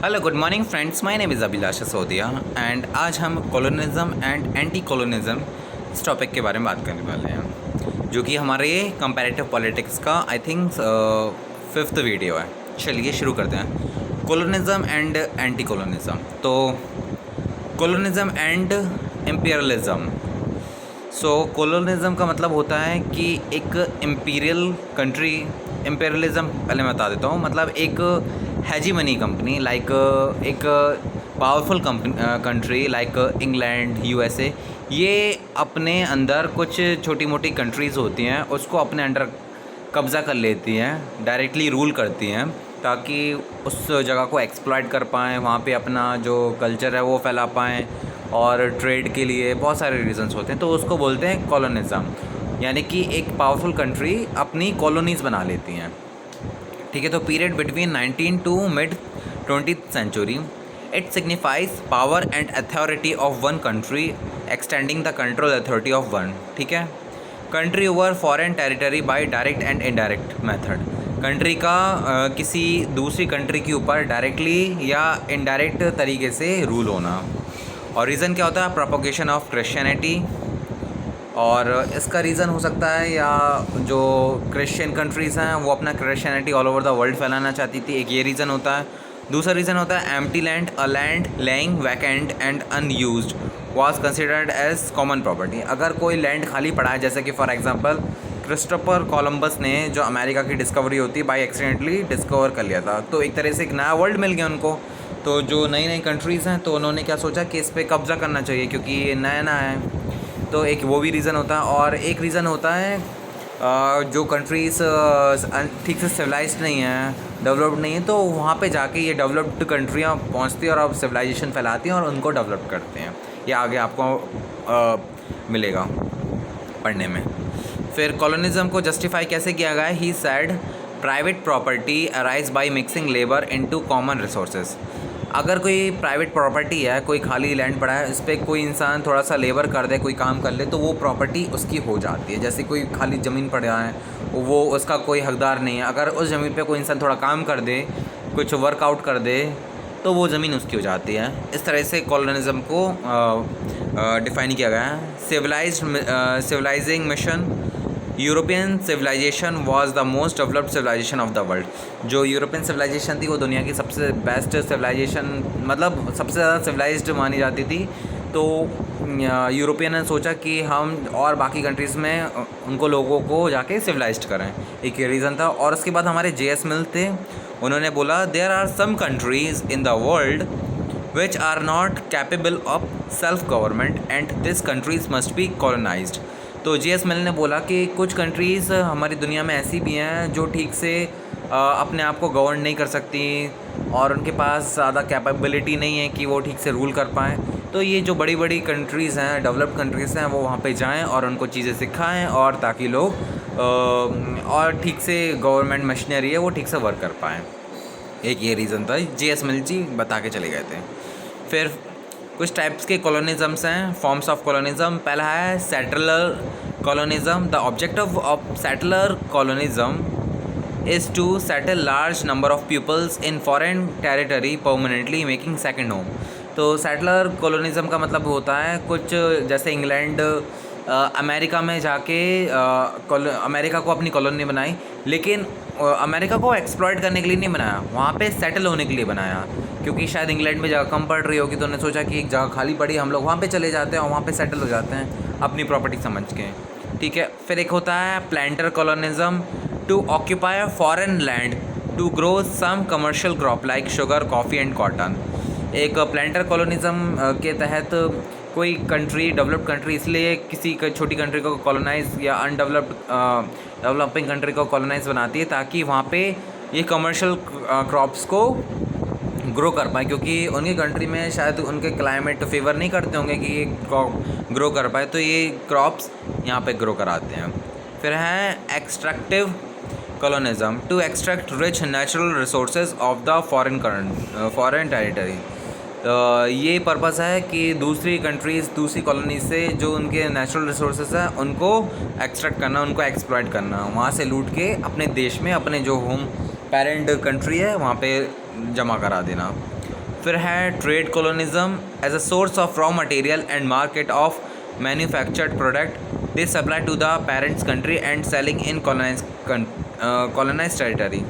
Hello good morning friends, my name is Abhilash Sisodia and आज हम colonialism and anti colonialism इस topic के बारे में बात करने वाले हैं, जो कि हमारे कंपैरेटिव पॉलिटिक्स का आई थिंक फिफ्थ वीडियो है। चलिए शुरू करते हैं। Colonialism and anti colonialism. तो कॉलोनिज्म एंड इम्पीरियलिज्म। कॉलोनिज्म का मतलब होता है कि एक इम्पीरियल कंट्री, इम्पीरियलिज्म पहले मैं बता देता हूँ, मतलब एक हेजीमनी कंपनी लाइक एक powerful country like England, USA, ये अपने अंदर कुछ छोटी मोटी कंट्रीज़ होती हैं उसको अपने अंडर कब्ज़ा कर लेती हैं, डायरेक्टली रूल करती हैं ताकि उस जगह को एक्सप्लॉइट कर पाएँ, वहाँ पे अपना जो कल्चर है वो फैला पाएँ और ट्रेड के लिए बहुत सारे रीजंस होते हैं। तो उसको बोलते हैं कॉलोनिज्म, यानी कि एक पावरफुल कंट्री अपनी कॉलोनीज़ बना लेती हैं। ठीक है, तो period between 19 to mid 20th century, it signifies power and authority of one country extending the control authority of one. ठीक है, country over foreign territory by direct and indirect method. Country का किसी दूसरी कंट्री के ऊपर directly या indirect तरीके से रूल होना। और रीज़न क्या होता है? प्रोपोगेशन ऑफ क्रिश्चियनिटी, और इसका रीज़न हो सकता है या जो क्रिश्चियन कंट्रीज़ हैं वो अपना Christianity all over the world फैलाना चाहती थी, एक ये रीज़न होता है। दूसरा रीज़न होता है empty land, a land laying vacant and unused was considered as common property. अगर कोई लैंड खाली पड़ा है, जैसे कि फॉर एग्जांपल क्रिस्टोफर कोलंबस ने जो अमेरिका की डिस्कवरी होती है बाय एक्सीडेंटली डिस्कवर कर लिया था, तो एक तरह से एक नया वर्ल्ड मिल गया उनको। तो जो नई नई कंट्रीज़ हैं तो उन्होंने क्या सोचा कि इस पर कब्ज़ा करना चाहिए क्योंकि ये नया नया है। तो एक वो भी रीज़न होता है। और एक रीज़न होता है जो कंट्रीज़ ठीक से सिविलाइज्ड नहीं हैं, डेवलप्ड नहीं है, तो वहाँ पे जाके ये डेवलप्ड कंट्रियाँ पहुँचती हैं और अब सिविलाइजेशन फैलाती हैं और उनको डेवलप करते हैं। ये आगे आपको मिलेगा पढ़ने में। फिर कॉलोनिज्म को जस्टिफाई कैसे किया गया है? He said private property arise by mixing labour into common resources. अगर कोई प्राइवेट प्रॉपर्टी है, कोई खाली लैंड पड़ा है, इस पर कोई इंसान थोड़ा सा लेबर कर दे, कोई काम कर ले, तो वो प्रॉपर्टी उसकी हो जाती है। जैसे कोई खाली ज़मीन पड़ा है, वो उसका कोई हकदार नहीं है, अगर उस ज़मीन पे कोई इंसान थोड़ा काम कर दे, कुछ वर्कआउट कर दे, तो वो ज़मीन उसकी हो जाती है। इस तरह से कॉलोनिज्म को डिफ़ाइन किया गया है। Civilising mission, European civilisation was the most developed civilisation of the world. जो यूरोपियन सिविलाइजेशन थी वो दुनिया की सबसे बेस्ट सिविलाइजेशन, मतलब सबसे ज़्यादा सिविलाइज्ड मानी जाती थी। तो यूरोपियन ने सोचा कि हम और बाकी कंट्रीज़ में उनको लोगों को जाके सिविलाइज्ड करें, एक ये रीज़न था। और उसके बाद हमारे जेएस मिल थे, उन्होंने बोला there are some countries in the world which are not capable of self government and these countries must be colonized। तो जेएस मिल ने बोला कि कुछ कंट्रीज़ हमारी दुनिया में ऐसी भी हैं जो ठीक से अपने आप को गवर्न नहीं कर सकती और उनके पास ज़्यादा कैपेबिलिटी नहीं है कि वो ठीक से रूल कर पाएँ। तो ये जो बड़ी बड़ी कंट्रीज़ हैं, डेवलप्ड कंट्रीज़ हैं, वो वहाँ पे जाएं और उनको चीज़ें सिखाएं और ताकि लोग और ठीक से गवर्नमेंट मशीनरी है वो ठीक से वर्क कर पाएँ। एक ये रीज़न था, जेएस मिल जी बता के चले गए थे। फिर कुछ टाइप्स के कॉलोनिज़म्स हैं, फॉर्म्स ऑफ कॉलोनिज़म। पहला है settler colonism. The objective of settler colonism is to settle large number of peoples in foreign territory permanently making second home. तो सेटलर कॉलोनिज़म का मतलब होता है कुछ जैसे इंग्लैंड अमेरिका में जाके अमेरिका को अपनी कॉलोनी बनाई, लेकिन अमेरिका को एक्सप्लॉइट करने के लिए नहीं बनाया, वहाँ पे सेटल होने के लिए बनाया। क्योंकि शायद इंग्लैंड में जगह कम पड़ रही होगी तो उन्होंने सोचा कि एक जगह खाली पड़ी, हम लोग वहाँ पे चले जाते हैं और वहाँ पे सेटल हो जाते हैं अपनी प्रॉपर्टी समझ के। ठीक है, फिर एक होता है planter colonism, to occupy foreign land to grow some commercial crop like sugar, coffee and cotton. एक प्लांटर कॉलोनिज़म के तहत कोई कंट्री, डेवलप्ड कंट्री, इसलिए किसी छोटी कंट्री को कॉलोनाइज़ या डेवलपिंग कंट्री को कॉलोनाइज़ बनाती है ताकि वहाँ पे ये कमर्शियल क्रॉप्स को ग्रो कर पाए, क्योंकि उनकी कंट्री में शायद उनके क्लाइमेट फेवर नहीं करते होंगे कि ये ग्रो कर पाए, तो ये क्रॉप्स यहाँ पे ग्रो कराते हैं। फिर है extractive colonism, to extract rich natural resources of the foreign territory. ये पर्पस है कि दूसरी कंट्रीज़, दूसरी कॉलोनी से जो उनके नेचुरल रिसोर्सेज हैं उनको एक्सट्रैक्ट करना, उनको एक्सप्लॉइट करना, वहाँ से लूट के अपने देश में, अपने जो होम पेरेंट कंट्री है वहाँ पे जमा करा देना। फिर है trade colonialism as a source of raw material and market of manufactured product they supply to the parents country and selling in colonise territory.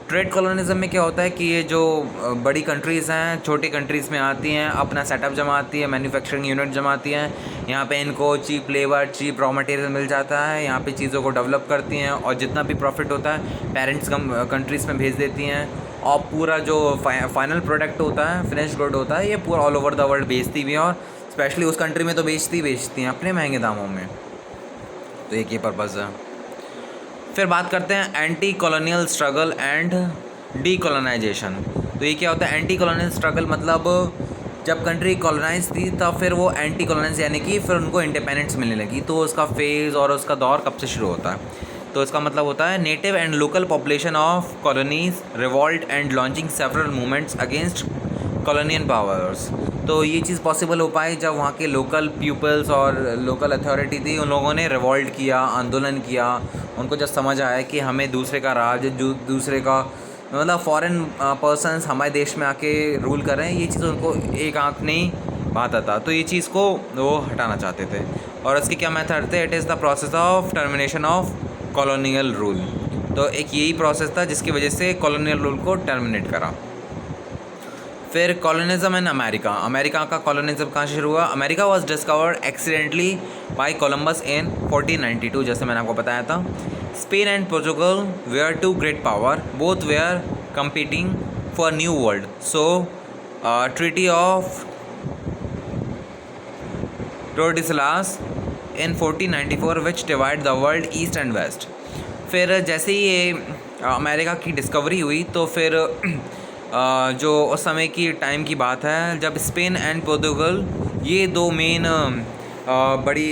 Trade colonialism में क्या होता है कि ये जो बड़ी कंट्रीज़ हैं छोटी कंट्रीज़ में आती हैं, अपना सेटअप जमाती है, मैन्युफैक्चरिंग यूनिट जमाती हैं, यहाँ पे इनको cheap labour cheap raw material मिल जाता है, यहाँ पे चीज़ों को डेवलप करती हैं और जितना भी प्रॉफिट होता है पेरेंट्स कंट्रीज़ में भेज देती हैं और पूरा जो फाइनल प्रोडक्ट होता है फिनिश गुड होता है ये पूरा ऑल ओवर द वर्ल्ड बेचती भी हैं और स्पेशली उस कंट्री में तो बेचती हैं अपने महंगे दामों में। तो एक ये पर्पज़ है। फिर बात करते हैं anti colonial struggle and decolonisation. तो ये क्या होता है एंटी कॉलोनियल स्ट्रगल, मतलब जब कंट्री कॉलोनाइज थी तब फिर वो एंटी कॉलोनाइज यानी कि फिर उनको इंडिपेंडेंस मिलने लगी, तो उसका फेज़ और उसका दौर कब से शुरू होता है। तो इसका मतलब होता है native and local population of colonies revolt and launching several movements against colonial powers. तो ये चीज़ पॉसिबल हो पाई जब वहाँ के लोकल पीपल्स और लोकल अथॉरिटी थी, उन लोगों ने रिवॉल्ट किया, आंदोलन किया। उनको जब समझ आया कि हमें दूसरे का राज दूसरे का मतलब फॉरेन पर्सनस हमारे देश में आके रूल कर रहे हैं, ये चीज़ उनको एक आँख नहीं भाता था, तो ये चीज़ को वो हटाना चाहते थे। और इसके क्या मेथड थे, it is the process of termination of colonial rule. तो एक यही प्रोसेस था जिसकी वजह से कॉलोनियल रूल को टर्मिनेट करा। फिर कॉलोनिज्म इन अमेरिका। अमेरिका का कॉलोनिज्म कहाँ से शुरू हुआ। America was discovered accidentally by Columbus in 1492, जैसे मैंने आपको बताया था। Spain and Portugal were two great power, both were competing for new world. So treaty of Tordesillas in 1494 which divide the world east and west. फिर जैसे ही ये America की discovery हुई तो फिर जो उस समय की टाइम की बात है जब स्पेन एंड पोर्तुगल ये दो मेन बड़ी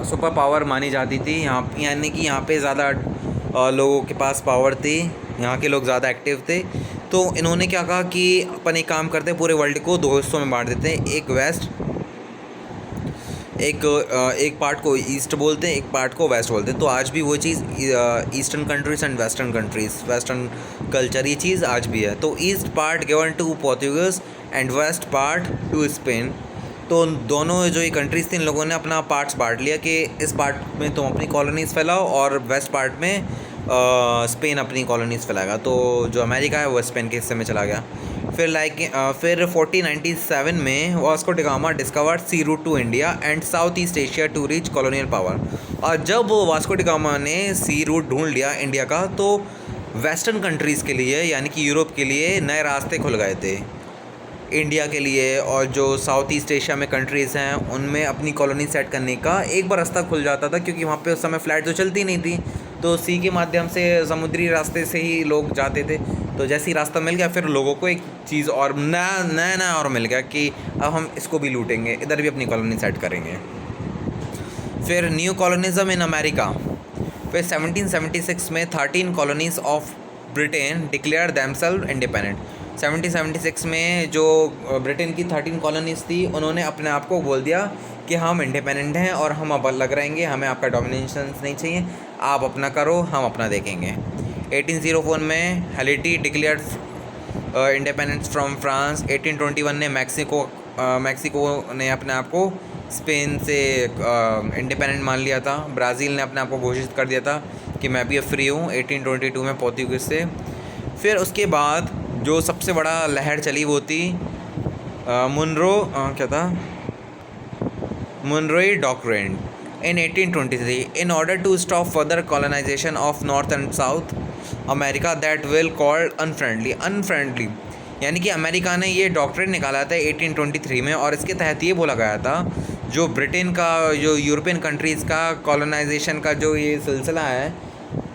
सुपर पावर मानी जाती थी यहाँ, यानी कि यहाँ पे ज़्यादा लोगों के पास पावर थी, यहाँ के लोग ज़्यादा एक्टिव थे। तो इन्होंने क्या कहा कि अपन एक काम करते हैं, पूरे वर्ल्ड को दो हिस्सों में बांट देते हैं, एक वेस्ट एक पार्ट को ईस्ट बोलते हैं, एक पार्ट को वेस्ट बोलते हैं। तो आज भी वो चीज़ eastern countries and western countries, western culture ये चीज़ आज भी है। तो east part given to Portuguese and west part to Spain. तो दोनों जो ये कंट्रीज़ थी इन लोगों ने अपना पार्ट्स बांट लिया कि इस पार्ट में तुम अपनी कॉलोनीज़ फैलाओ और वेस्ट पार्ट में स्पेन अपनी कॉलोनीज़ फैलाएगा। तो जो अमेरिका है वो स्पेन के हिस्से में चला गया। फिर 1497 में Vasco da Gama discovered sea route to India and South East Asia to reach colonial power. और जब वास्को डी गामा ने सी रूट ढूंढ लिया इंडिया का तो वेस्टर्न कंट्रीज़ के लिए यानी कि यूरोप के लिए नए रास्ते खुल गए थे इंडिया के लिए। और जो साउथ ईस्ट एशिया में कंट्रीज़ हैं उनमें अपनी कॉलोनी सेट करने का एक बार रास्ता खुल जाता था, क्योंकि वहाँ पे उस समय फ़्लाइट तो चलती नहीं थी, तो सी के माध्यम से समुद्री रास्ते से ही लोग जाते थे। तो जैसे ही रास्ता मिल गया फिर लोगों को एक चीज़ और नया और मिल गया कि अब हम इसको भी लूटेंगे, इधर भी अपनी कॉलोनी सेट करेंगे। फिर न्यू कॉलोनिज्म इन अमेरिका। फिर 1776 में 13 colonies of Britain declare themselves independent. 1776 में जो ब्रिटेन की 13 कॉलोनीज़ थी उन्होंने अपने आप को बोल दिया कि हम इंडिपेंडेंट हैं और हम अब अलग रहेंगे, हमें आपका डोमिनेशन नहीं चाहिए, आप अपना करो हम अपना देखेंगे। 1804 में हैलिटी डिक्लेयर्ड इंडिपेंडेंस फ्रॉम फ्रांस। 1821 ने मैक्सिको ने अपने आप को स्पेन से इंडिपेंडेंट मान लिया था। ब्राज़ील ने अपने आप को घोषित कर दिया था कि मैं भी अब फ्री हूँ 1822 में पोर्तुगीज़ से। फिर उसके बाद जो सबसे बड़ा लहर चली वो थी मुनरोई doctrine in 1823 in order to stop further colonization of North and South America that will called unfriendly यानी कि अमेरिका ने ये डॉक्ट्रिन निकाला था 1823 में और इसके तहत ये बोला गया था जो ब्रिटेन का जो यूरोपियन कंट्रीज़ का कॉलोनाइजेशन का जो ये सिलसिला है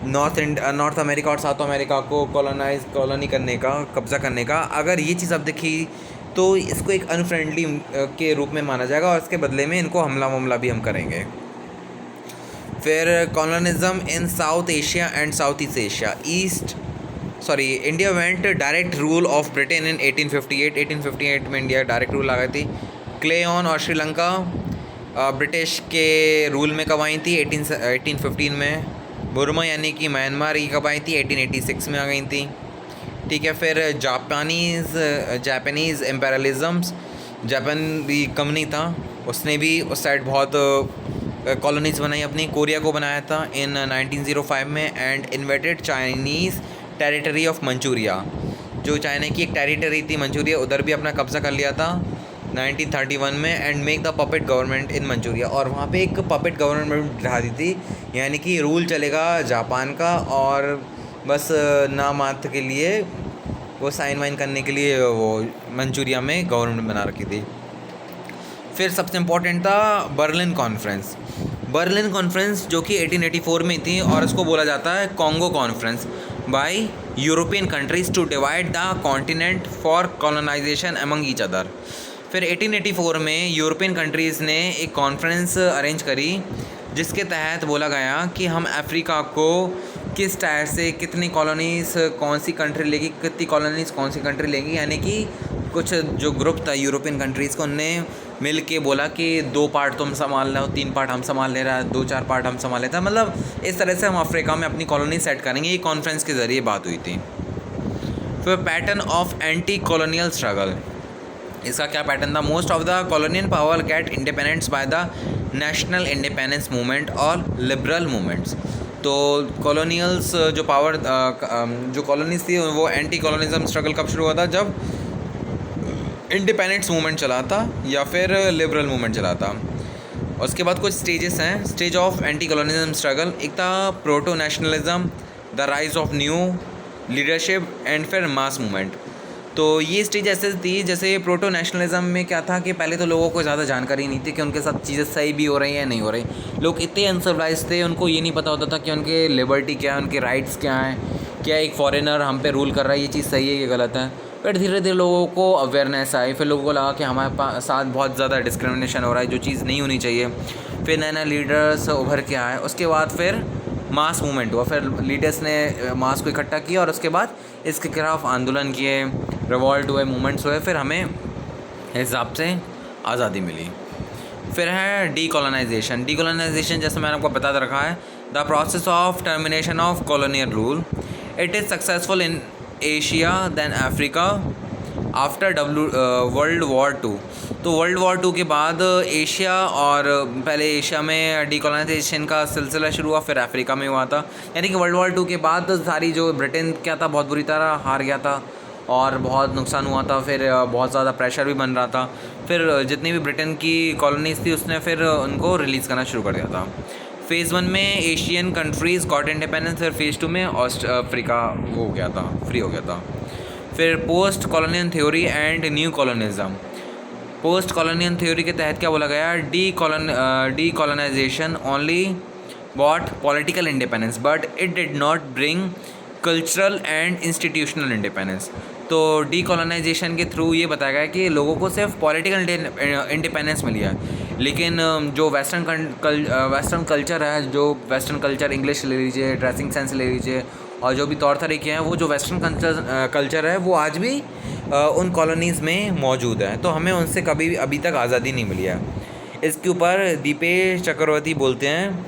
नॉर्थ अमेरिका और साउथ अमेरिका को कॉलोनी करने का, कब्ज़ा करने का, अगर ये चीज़ अब दिखी तो इसको एक अनफ्रेंडली के रूप में माना जाएगा और इसके बदले में इनको हमला भी हम करेंगे। फिर colonism in south Asia and South East Asia. India went direct rule of Britain in 1858 में इंडिया डायरेक्ट रूल आ गई थी। क्लेऑन और श्रीलंका ब्रिटिश के रूल में कब आई थी 1815 में। बुर्मा यानी कि म्यांमार की कब आई थी 1886 में आ गई थी। ठीक है। फिर जापानीज़ एम्पेरलिज़म्स, जापान भी कंपनी था, उसने भी उस साइड बहुत कॉलोनीज़ बनाई अपनी। कोरिया को बनाया था इन 1905 में, and inverted Chinese territory of Manchuria, जो चाइना की एक टेरिटरी थी मंचूरिया, उधर भी अपना कब्ज़ा कर लिया था 1931 में, and make the puppet government in Manchuria. और वहाँ पे एक पपेट गवर्नमेंट बिठा दी थी, यानी कि रूल चलेगा जापान का, और बस नाम मात्र के लिए वो साइन वाइन करने के लिए वो मंचूरिया में गवर्नमेंट बना रखी थी। फिर सबसे इम्पोर्टेंट था बर्लिन कॉन्फ्रेंस। बर्लिन कॉन्फ्रेंस जो कि 1884 में थी, और इसको बोला जाता है Congo conference, by European countries to divide the continent for colonisation among each other. फिर 1884 में यूरोपियन कंट्रीज़ ने एक कॉन्फ्रेंस अरेंज करी, जिसके तहत बोला गया कि हम अफ्रीका को किस टायर से कितनी कॉलोनीज़ कौन सी कंट्री लेगी, कितनी कॉलोनीज़ कौन सी कंट्री लेगी, यानी कि कुछ जो ग्रुप था यूरोपियन कंट्रीज़ को, उनने मिल के बोला कि 2 पार्ट तुम संभाल रहे हो, 3 पार्ट हम संभाल ले रहा है, 2-4 पार्ट हम संभाल लेते हैं, मतलब इस तरह से हम अफ्रीका में अपनी कॉलोनी सेट करेंगे। ये कॉन्फ्रेंस के ज़रिए बात हुई थी। फिर pattern of anti colonial struggle, इसका क्या पैटर्न था? Most of the colonial power get independence by the national independence movement और लिबरल मूवमेंट्स। तो कॉलोनियल्स जो पावर जो कॉलोनीज थी वो एंटी कॉलोनिज्म स्ट्रगल कब शुरू हुआ था? जब इंडिपेंडेंस मूवमेंट चला था या फिर लिबरल मूवमेंट चला था। उसके बाद कुछ स्टेजेस हैं, stage of anti colonialism struggle. एक था proto nationalism, the rise of new leadership, and फिर मास मूवमेंट। तो ये स्टेज ऐसे थी, जैसे प्रोटो नेशनलिज्म में क्या था कि पहले तो लोगों को ज़्यादा जानकारी नहीं थी कि उनके साथ चीज़ें सही भी हो रही हैं नहीं हो रही। लोग इतने अनसिविलाइज्ड थे, उनको ये नहीं पता होता था कि उनके लिबर्टी क्या है, उनके राइट्स क्या हैं, क्या एक फॉरेनर हम पे रूल कर रहा है, ये चीज़ सही है ये गलत है। फिर धीरे धीरे लोगों को अवेयरनेस आई, फिर लोगों को लगा कि हमारे साथ बहुत ज़्यादा डिस्क्रिमिनेशन हो रहा है, जो चीज़ नहीं होनी चाहिए। फिर नए नए लीडर्स उभर के आए। उसके बाद फिर मास मूवमेंट हुआ, फिर लीडर्स ने मास को इकट्ठा किया और उसके बाद इसके खिलाफ आंदोलन किए, रिवॉल्ट हुए, मूवमेंट्स हुए, फिर हमें हिसाब से आज़ादी मिली। फिर है डीकोलोनाइजेशन। डीकोलोनाइजेशन जैसे मैंने आपको बता रखा है, the process of termination of colonial rule. It is successful in Asia than Africa after world war 2। तो वर्ल्ड वॉर 2 के बाद एशिया, और पहले एशिया में डीकोलोनाइजेशन का सिलसिला शुरू हुआ, फिर अफ्रीका में हुआ था। यानी कि वर्ल्ड वॉर 2 के बाद सारी जो ब्रिटेन क्या था, बहुत बुरी तरह हार गया था और बहुत नुकसान हुआ था। फिर बहुत ज़्यादा प्रेशर भी बन रहा था। फिर जितनी भी ब्रिटेन की कॉलोनीज़ थी उसने फिर उनको रिलीज़ करना शुरू कर दिया था। फ़ेज़ 1 में एशियन कंट्रीज़ गॉट इंडिपेंडेंस, फिर फ़ेज़ 2 में अफ्रीका वो हो गया था, फ्री हो गया था। फिर post colonial theory and new colonialism. Post colonial theory के तहत क्या बोला गया? Decolonization only brought political independence but it did not bring cultural and institutional independence. तो डी कॉलोनाइजेशन के थ्रू ये बताया गया कि लोगों को सिर्फ पॉलिटिकल इंडिपेंडेंस मिली है, लेकिन जो वेस्टर्न कल्चर है, जो वेस्टर्न कल्चर, इंग्लिश ले लीजिए, ड्रेसिंग सेंस ले लीजिए, और जो भी तौर तरीके हैं, वो जो वेस्टर्न कल्चर है वो आज भी उन कॉलोनीज़ में मौजूद है। तो हमें उनसे कभी भी अभी तक आज़ादी नहीं मिली है। इसके ऊपर दीपेश चक्रवर्ती बोलते हैं,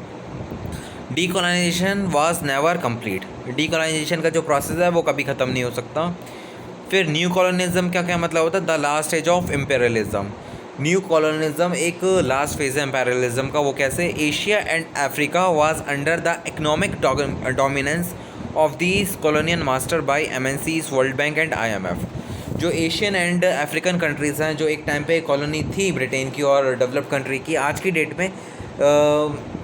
decolonisation was never complete. Decolonisation का जो प्रोसेस है वो कभी ख़त्म नहीं हो सकता। फिर न्यू कॉलोनिज्म क्या क्या मतलब होता है? The last stage of imperialism. New colonialism एक लास्ट फेज है इम्पेरियलिज्म का। वो कैसे? Asia and Africa was under the economic dominance of these colonial master bye MNCs, world bank and IMF। जो एशियन एंड अफ्रीकन कंट्रीज़ हैं, जो एक time पे कॉलोनी थी ब्रिटेन की और डेवलप्ड कंट्री की, आज की डेट में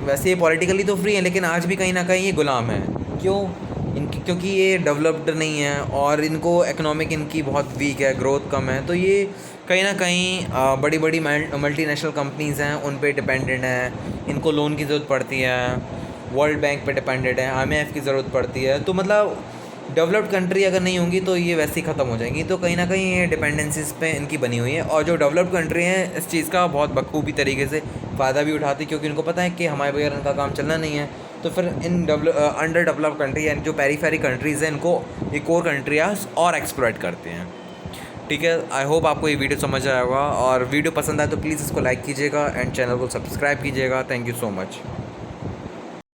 वैसे पॉलिटिकली तो फ्री है, लेकिन आज भी कहीं ना कहीं ये गुलाम है। क्यों? क्योंकि ये डेवलप्ड नहीं है और इनको इकोनॉमिक इनकी बहुत वीक है, ग्रोथ कम है। तो ये कहीं ना कहीं बड़ी बड़ी मल्टीनेशनल कंपनीज़ हैं उन पे डिपेंडेंट हैं, इनको लोन की ज़रूरत पड़ती है, वर्ल्ड बैंक पे डिपेंडेंट है, IMF की ज़रूरत पड़ती है। तो मतलब डेवलप्ड कंट्री अगर नहीं होंगी तो ये वैसे ही ख़त्म हो जाएंगी। तो कहीं ना कहीं ये डिपेंडेंसीज पे इनकी बनी हुई है, और जो डेवलप्ड कंट्री हैं इस चीज़ का बहुत बखूबी तरीके से फ़ायदा भी उठाती, क्योंकि इनको पता है कि हमारे बगैर इनका काम चलना नहीं है। तो फिर इन अंडर डेवलप्ड कंट्री यानी जो पेरीफेरी कंट्रीज़ हैं, इनको ये कोर कंट्रीज और एक्सप्लॉइट करते हैं। ठीक है, आई होप आपको ये वीडियो समझ आया होगा, और वीडियो पसंद आए तो प्लीज़ इसको लाइक कीजिएगा एंड चैनल को सब्सक्राइब कीजिएगा। Thank you so much.